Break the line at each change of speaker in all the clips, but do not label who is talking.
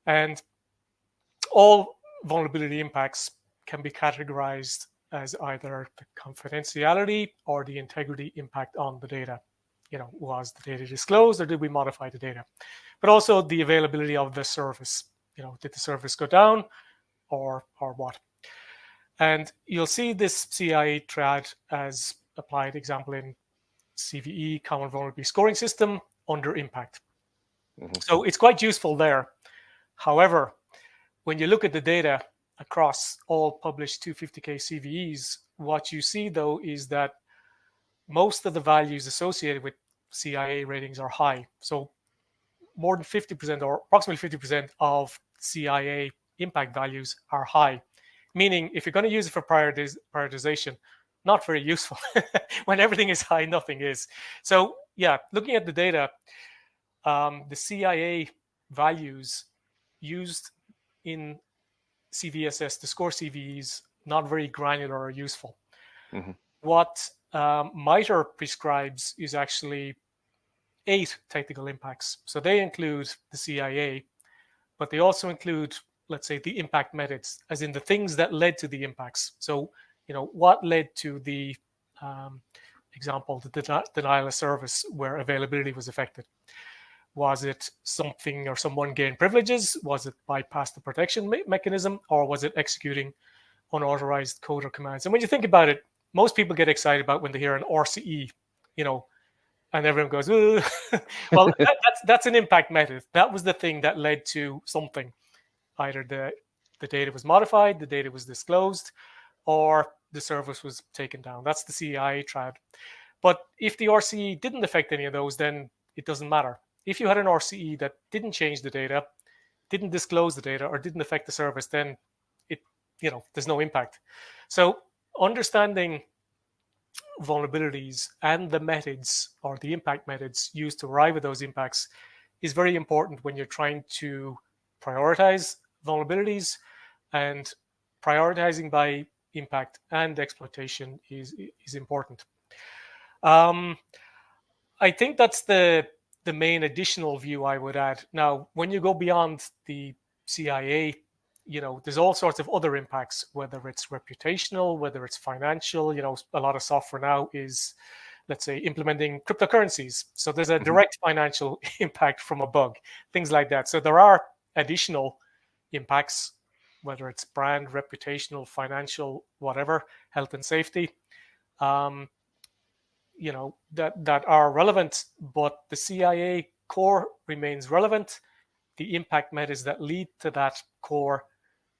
And all vulnerability impacts can be categorized as either the confidentiality or the integrity impact on the data. Was the data disclosed or did we modify the data? But also the availability of the service. Did the service go down or what? And you'll see this CIA Triad as applied example in CVE, Common Vulnerability Scoring System, under impact. So it's quite useful there. However, when you look at the data across all published 250K CVEs, what you see, though, is that most of the values associated with CIA ratings are high. So more than 50% or approximately 50% of CIA impact values are high, meaning if you're going to use it for prioritization, not very useful. When everything is high, nothing is. So yeah, looking at the data, the CIA values used in CVSS to score CVEs, not very granular or useful. What MITRE prescribes is actually 8 technical impacts. So they include the CIA, but they also include, let's say, the impact methods, as in the things that led to the impacts. So, what led to the example, the denial of service where availability was affected? Was it something or someone gained privileges? Was it bypass the protection mechanism? Or was it executing unauthorized code or commands? And when you think about it, most people get excited about when they hear an RCE, and everyone goes, well, that's an impact method. That was the thing that led to something. Either the data was modified, the data was disclosed, or the service was taken down. That's the CIA Triad. But if the RCE didn't affect any of those, then it doesn't matter. If you had an RCE that didn't change the data, didn't disclose the data, or didn't affect the service, then there's no impact. So understanding vulnerabilities and the methods or the impact methods used to arrive at those impacts is very important when you're trying to prioritize vulnerabilities, and prioritizing by impact and exploitation is important. I think that's the main additional view I would add. Now, when you go beyond the CIA, there's all sorts of other impacts, whether it's reputational, whether it's financial. A lot of software now is, let's say, implementing cryptocurrencies. So there's a direct financial impact from a bug, things like that. So there are additional impacts, whether it's brand, reputational, financial, whatever, health and safety, that are relevant, but the CIA core remains relevant. The impact methods that lead to that core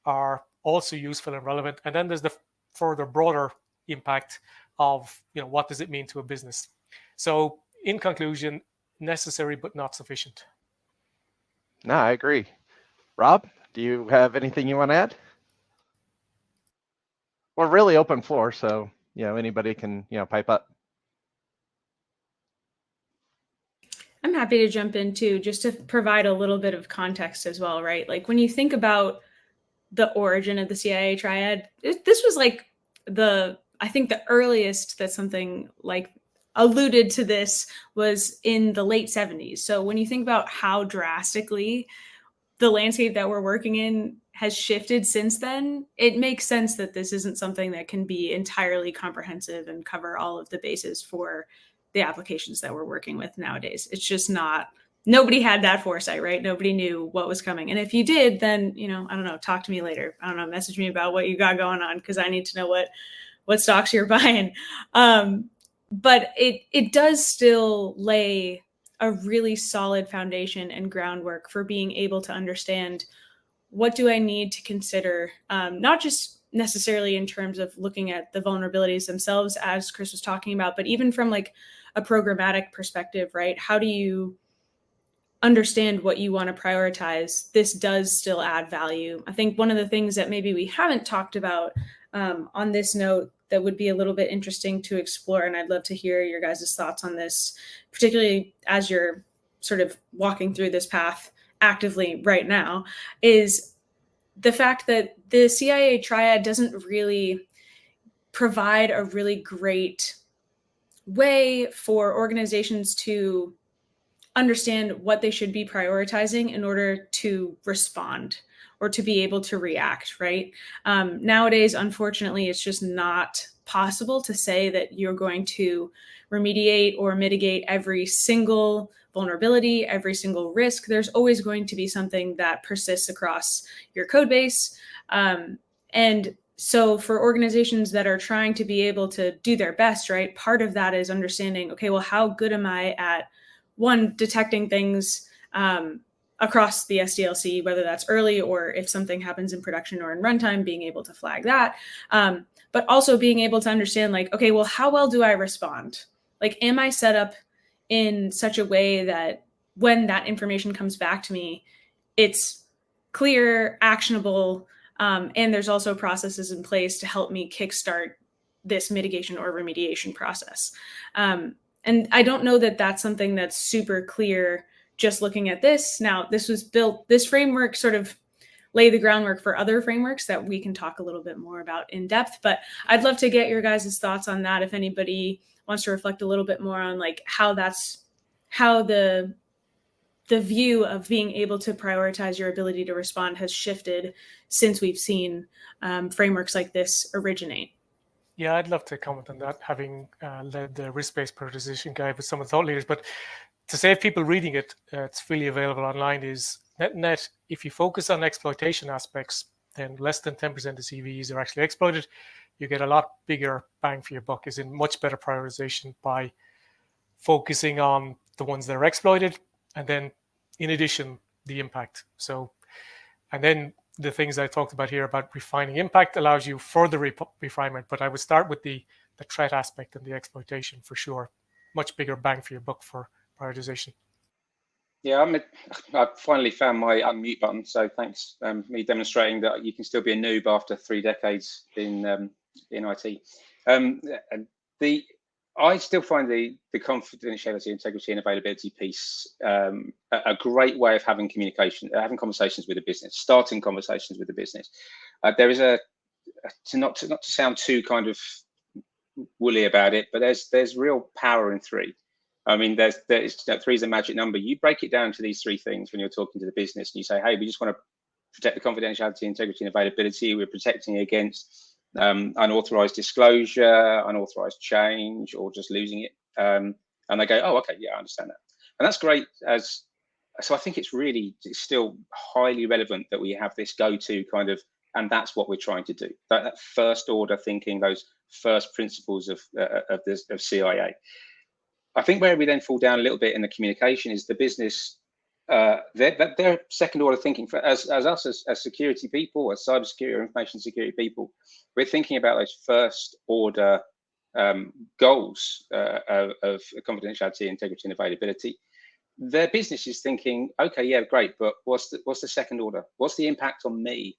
are also useful and relevant. And then there's the further broader impact of, what does it mean to a business? So in conclusion, necessary but not sufficient.
No, I agree. Rob, do you have anything you want to add? We're really open floor, so anybody can pipe up.
I'm happy to jump in too, just to provide a little bit of context as well, right? Like when you think about the origin of the CIA Triad, this was like I think the earliest that something like alluded to this was in the late 70s. So when you think about how drastically the landscape that we're working in has shifted since then, it makes sense that this isn't something that can be entirely comprehensive and cover all of the bases for the applications that we're working with nowadays. It's just not, nobody had that foresight, right? Nobody knew what was coming. And if you did, then, I don't know, talk to me later. I don't know, message me about what you got going on, because I need to know what stocks you're buying. But it does still lay a really solid foundation and groundwork for being able to understand what do I need to consider, not just necessarily in terms of looking at the vulnerabilities themselves, as Chris was talking about, but even from like a programmatic perspective, right? How do you understand what you want to prioritize? This does still add value. I think one of the things that maybe we haven't talked about on this note that would be a little bit interesting to explore, and I'd love to hear your guys' thoughts on this, particularly as you're sort of walking through this path actively right now, is the fact that the CIA Triad doesn't really provide a really great way for organizations to understand what they should be prioritizing in order to respond or to be able to react, right? Nowadays, unfortunately, it's just not possible to say that you're going to remediate or mitigate every single vulnerability, every single risk. There's always going to be something that persists across your code base. And so for organizations that are trying to be able to do their best, right, part of that is understanding, okay, well, how good am I at, one, detecting things across the SDLC, whether that's early or if something happens in production or in runtime, being able to flag that. But also being able to understand, like, okay, well, how well do I respond? Like, am I set up in such a way that when that information comes back to me, it's clear, actionable, and there's also processes in place to help me kickstart this mitigation or remediation process. And I don't know that that's something that's super clear just looking at this. Now, this framework sort of lay the groundwork for other frameworks that we can talk a little bit more about in depth, but I'd love to get your guys' thoughts on that. If anybody wants to reflect a little bit more on like how the view of being able to prioritize your ability to respond has shifted since we've seen frameworks like this originate.
Yeah, I'd love to comment on that, having led the risk-based prioritization guide with some of the thought leaders. But to save people reading it, it's freely available online, is net, if you focus on exploitation aspects, then less than 10% of CVEs are actually exploited. You get a lot bigger bang for your buck, is in much better prioritization by focusing on the ones that are exploited, and then in addition, the impact. So, and then the things I talked about here about refining impact allows you further refinement, but I would start with the threat aspect and the exploitation for sure. Much bigger bang for your buck for prioritization.
Yeah, I finally found my unmute button, so thanks me demonstrating that you can still be a noob after 3 decades in IT. I still find the confidentiality, integrity, and availability piece a great way of having communication, having conversations with the business, starting conversations with the business. There is not to sound too kind of woolly about it, but there's real power in 3. I mean, there's 3 is a magic number. You break it down to these 3 things when you're talking to the business, and you say, hey, we just want to protect the confidentiality, integrity, and availability. We're protecting against unauthorized disclosure, unauthorized change, or just losing it. And they go, oh, okay, yeah, I understand that. And that's great. So I think it's still highly relevant that we have this go-to kind of, and that's what we're trying to do. That first order thinking, those first principles of CIA. I think where we then fall down a little bit in the communication is the business, their second order thinking for as us as security people, as cybersecurity or information security people, we're thinking about those first order goals of confidentiality, integrity, and availability. Their business is thinking, okay, yeah, great, but what's the second order? What's the impact on me